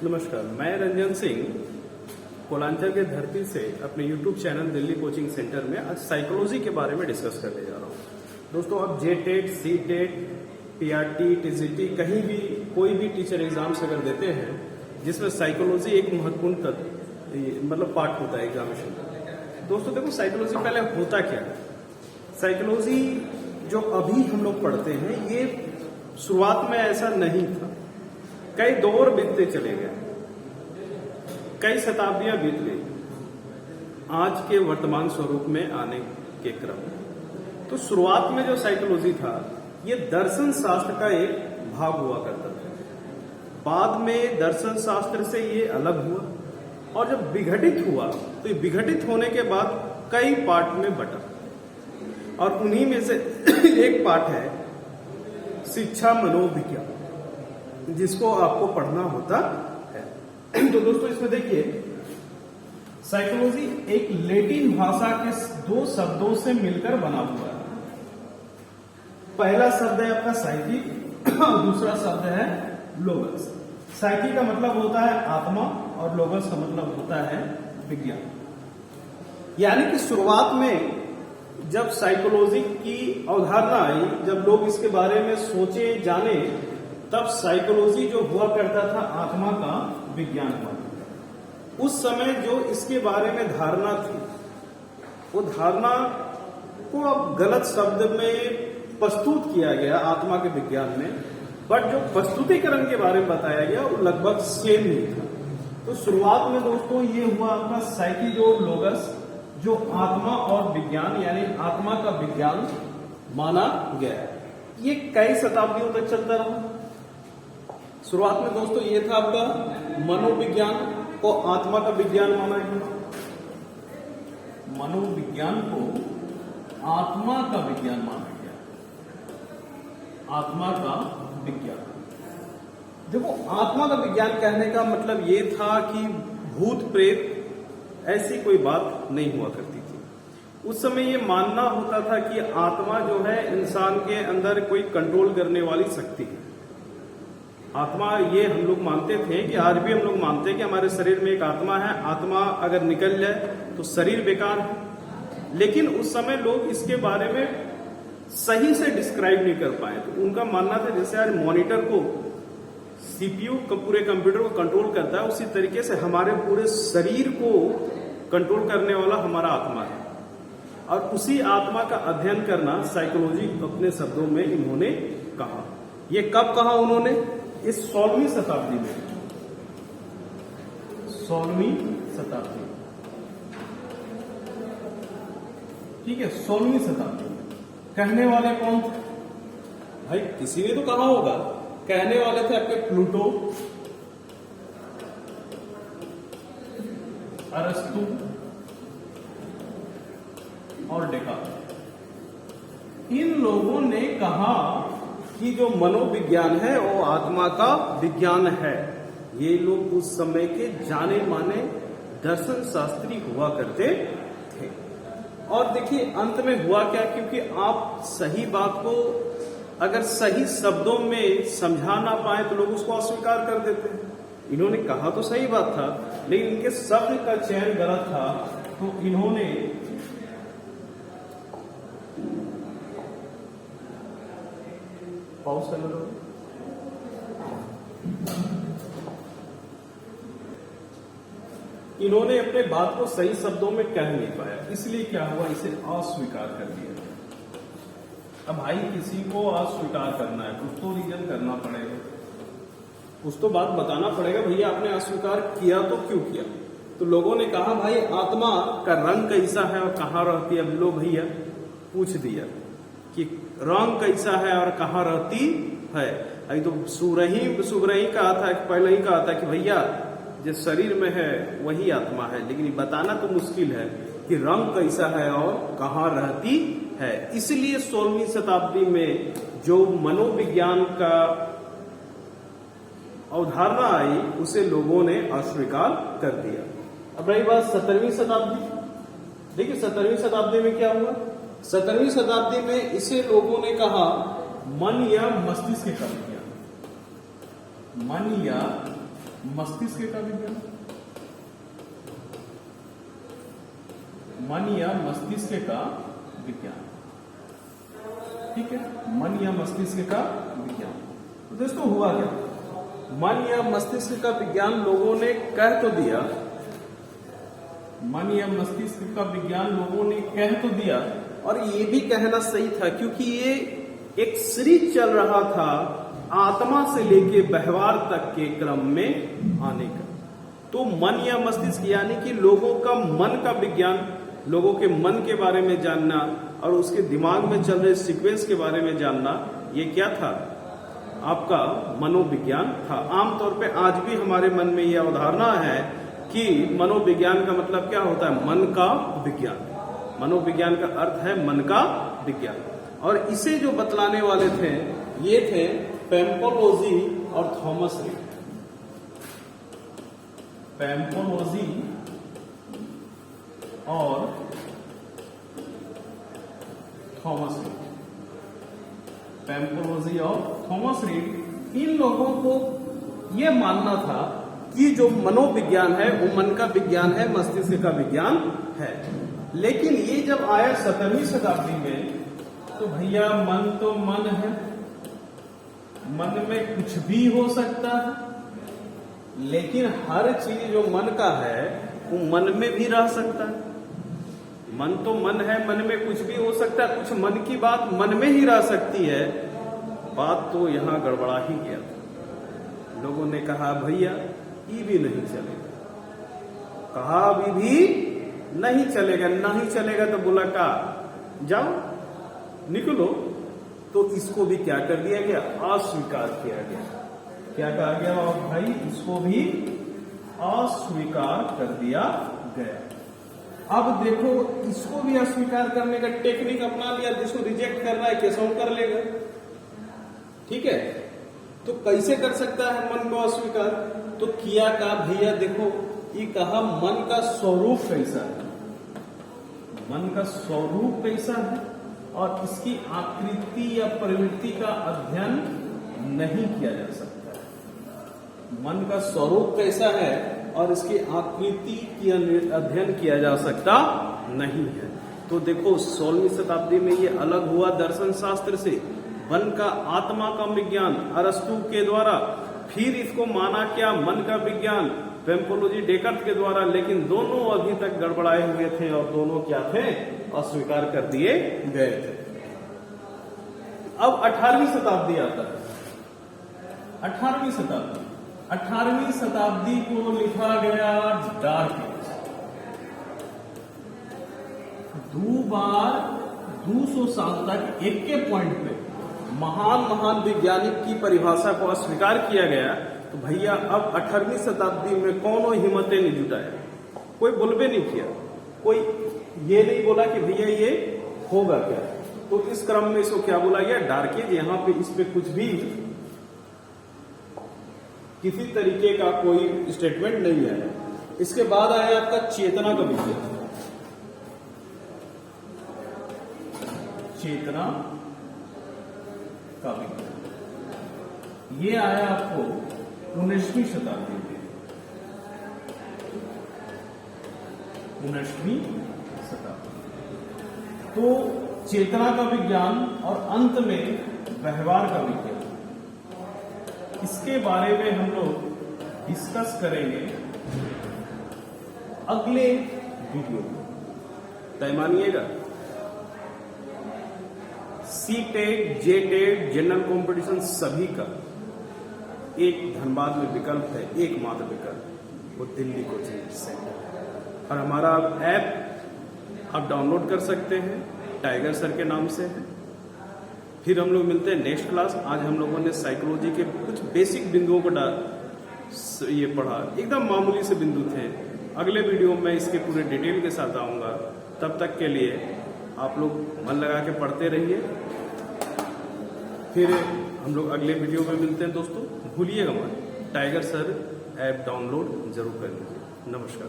नमस्कार, मैं रंजन सिंह कोलांचल के धरती से अपने YouTube channel Delhi coaching centre में आज साइकोलॉजी के बारे में डिस्कस करने जा रहा हूँ। दोस्तों, आप जेटेट, सीटेट, पीआरटी, टीजीटी कहीं भी कोई भी टीचर एग्जाम्स अगर देते हैं जिसमें साइकोलॉजी एक महत्वपूर्ण पार्ट होता है एग्जामिनेशन का। दोस्तों देखो, साइकोलॉजी पहले होता क्या है। साइकोलॉजी जो अभी हम लोग पढ़ते हैं ये शुरुआत में ऐसा नहीं था। कई दौर बीतते चले गए, कई शताब्दियां बीत गई आज के वर्तमान स्वरूप में आने के क्रम में। तो शुरुआत में जो साइकोलॉजी था ये दर्शन शास्त्र का एक भाग हुआ करता था। बाद में दर्शन शास्त्र से ये अलग हुआ और जब विघटित हुआ तो ये विघटित होने के बाद कई पार्ट में बटा और उन्हीं में से एक पार्ट है शिक्षा मनोविज्ञान, जिसको आपको पढ़ना होता है। तो दोस्तों इसमें देखिए, साइकोलॉजी एक लैटिन भाषा के दो शब्दों से मिलकर बना हुआ है। पहला शब्द है आपका साइकी और दूसरा शब्द है लोगस। साइकी का मतलब होता है आत्मा और लोगस का मतलब होता है विज्ञान। यानी कि शुरुआत में जब साइकोलॉजी की अवधारणा आई, जब लोग इसके बारे में सोचे जाने, तब साइकोलॉजी जो हुआ करता था आत्मा का विज्ञान हुआ। उस समय जो इसके बारे में धारणा थी वो धारणा को अब गलत शब्द में प्रस्तुत किया गया आत्मा के विज्ञान में, बट जो प्रस्तुतिकरण के बारे में बताया गया वो लगभग सेम ही था। तो शुरुआत में दोस्तों ये हुआ आपका साइकी जो लोगस, जो आत्मा और विज्ञान यानी आत्मा का विज्ञान माना गया। ये कई शताब्दियों तक चलता रहा। शुरुआत में दोस्तों ये था आपका मनोविज्ञान को आत्मा का विज्ञान माना गया। मनोविज्ञान को आत्मा का विज्ञान माना गया। आत्मा का विज्ञान, देखो आत्मा का विज्ञान कहने का मतलब ये था कि भूत प्रेत ऐसी कोई बात नहीं हुआ करती थी। उस समय ये मानना होता था कि आत्मा जो है इंसान के अंदर कोई कंट्रोल करने वाली शक्ति है। आत्मा ये हम लोग मानते थे कि आज भी हम लोग मानते हैं कि हमारे शरीर में एक आत्मा है। आत्मा अगर निकल जाए तो शरीर बेकार है। लेकिन उस समय लोग इसके बारे में सही से डिस्क्राइब नहीं कर पाए। तो उनका मानना था जैसे आज मॉनिटर को सीपीयू पूरे कंप्यूटर को कंट्रोल करता है, उसी तरीके से हमारे पूरे शरीर को कंट्रोल करने वाला हमारा आत्मा है। और उसी आत्मा का अध्ययन करना साइकोलॉजी अपने शब्दों में इन्होंने कहा। ये कब कहा उन्होंने? इस 16वीं शताब्दी में। 16वीं शताब्दी, ठीक है, 16वीं शताब्दी में। कहने वाले कौन थे भाई? किसी ने तो कहा होगा। कहने वाले थे आपके प्लूटो, अरस्तु और डेकार्ट। इन लोगों ने कहा कि जो मनोविज्ञान है वो आत्मा का विज्ञान है। ये लोग उस समय के जाने माने दर्शन शास्त्री हुआ करते थे। और देखिए अंत में हुआ क्या, क्योंकि आप सही बात को अगर सही शब्दों में समझा ना पाए तो लोग उसको अस्वीकार कर देते हैं। इन्होंने कहा तो सही बात था, लेकिन इनके शब्द का चयन गलत था। तो इन्होंने पॉज कर लो। इन्होंने अपने बात को सही शब्दों में कह नहीं पाया, इसलिए क्या हुआ, इसे अस्वीकार कर दिया। अब भाई किसी को अस्वीकार करना है, कुछ तो रीजन करना पड़ेगा, कुछ तो बात बताना पड़ेगा। भैया आपने अस्वीकार किया तो क्यों किया? तो लोगों ने कहा भाई आत्मा का रंग कैसा है और कहाँ रहती है? अब लो भैया पूछ दिया कि रंग कैसा है और कहाँ रहती है। अभी तो सुबह कहा था, पहले ही कहा था कि भैया जिस शरीर में है वही आत्मा है, लेकिन ये बताना तो मुश्किल है कि रंग कैसा है और कहाँ रहती है। इसलिए 16वीं शताब्दी में जो मनोविज्ञान का अवधारणा आई उसे लोगों ने अस्वीकार कर दिया। अब रही बात 17वीं शताब्दी। देखिए 17वीं शताब्दी में क्या हुआ? 17वीं शताब्दी में इसे लोगों ने कहा मन या मस्तिष्क का विज्ञान। मन या मस्तिष्क का विज्ञान, मन या मस्तिष्क का विज्ञान। ठीक है, मन या मस्तिष्क का विज्ञान। तो दोस्तों हुआ क्या, मन या मस्तिष्क का विज्ञान लोगों ने कह तो दिया, मन या मस्तिष्क का विज्ञान लोगों ने कह तो दिया, और ये भी कहना सही था क्योंकि ये एक सीरीज चल रहा था आत्मा से लेके व्यवहार तक के क्रम में आने का। तो मन या मस्तिष्क यानी कि लोगों का मन का विज्ञान, लोगों के मन के बारे में जानना और उसके दिमाग में चल रहे सीक्वेंस के बारे में जानना, ये क्या था, आपका मनोविज्ञान था। आमतौर पे आज भी हमारे मन में यह अवधारणा है कि मनोविज्ञान का मतलब क्या होता है, मन का विज्ञान। मनोविज्ञान का अर्थ है मन का विज्ञान, और इसे जो बतलाने वाले थे ये थे पैम्पोलोजी और थॉमस रीड। पैम्पोलोजी और थॉमस रीड, पैम्पोलोजी और थॉमस रीड, इन लोगों को यह मानना था कि जो मनोविज्ञान है वो मन का विज्ञान है, मस्तिष्क का विज्ञान है। लेकिन ये जब आया 17वीं शताब्दी में, तो भैया मन तो मन है, मन में कुछ भी हो सकता है, लेकिन हर चीज जो मन का है वो मन में भी रह सकता है। मन तो मन है, मन में कुछ भी हो सकता है, कुछ मन की बात मन में ही रह सकती है। बात तो यहां गड़बड़ा ही गया। लोगों ने कहा भैया ये भी नहीं चलेगा, कहा अभी भी नहीं चलेगा, नहीं चलेगा तो बोला का जाओ निकलो। तो इसको भी क्या कर दिया गया, अस्वीकार किया गया। क्या कहा गया भाई, इसको भी अस्वीकार कर दिया गया। अब देखो इसको भी अस्वीकार करने का टेक्निक अपना लिया, जिसको रिजेक्ट कर रहा है कैसे कर लेगा। ठीक है, तो कैसे कर सकता है मन को अस्वीकार, तो किया का भैया देखो ये कहा मन का स्वरूप कैसा है, मन का स्वरूप कैसा है और इसकी आकृति या प्रवृत्ति का अध्ययन नहीं किया जा सकता है। मन का स्वरूप कैसा है और इसकी आकृति की अध्ययन किया जा सकता नहीं है। तो देखो 16वीं शताब्दी में ये अलग हुआ दर्शन शास्त्र से, मन का आत्मा का विज्ञान अरस्तु के द्वारा, फिर इसको माना क्या मन का विज्ञान पैम्पोलोजी डेकार्त के द्वारा, लेकिन दोनों अभी तक गड़बड़ाए हुए थे और दोनों क्या थे, अस्वीकार कर दिए गए थे। अब 18वीं शताब्दी आता है। 18वीं शताब्दी को लिखा गया डार्क एज। 200 साल तक एक के पॉइंट पे महान वैज्ञानिक की परिभाषा को अस्वीकार किया गया। तो भैया अब 18वीं शताब्दी में कौन हिम्मतें नहीं जुटाया, कोई बोलबे नहीं किया, कोई ये नहीं बोला कि भैया ये होगा क्या। तो इस क्रम में इसको क्या बोला गया, डार्क एज। यहां पे इस पे कुछ भी किसी तरीके का कोई स्टेटमेंट नहीं है। इसके बाद आया आपका चेतना का विज्ञान। चेतना का विज्ञान ये आया आपको 19वीं शताब्दी में। 19वीं शताब्दी तो चेतना का विज्ञान और अंत में व्यवहार का विज्ञान, इसके बारे में हम लोग डिस्कस करेंगे अगले वीडियो में। तय मानिएगा, सीटेट, जेटेट, जनरल कंपटीशन सभी का एक धनबाद में विकल्प है, एकमात्र विकल्प, वो दिल्ली कोचिंग सेंटर है। और हमारा ऐप आप डाउनलोड कर सकते हैं, टाइगर सर के नाम से है। फिर हम लोग मिलते हैं नेक्स्ट क्लास। आज हम लोगों ने साइकोलॉजी के कुछ बेसिक बिंदुओं को ये पढ़ा, एकदम मामूली से बिंदु थे। अगले वीडियो में इसके पूरे डिटेल के साथ आऊंगा। तब तक के लिए आप लोग मन लगा के पढ़ते रहिए। फिर हम लोग अगले वीडियो में मिलते हैं दोस्तों। भूलिएगा मत, टाइगर सर ऐप डाउनलोड जरूर कर लीजिए। नमस्कार।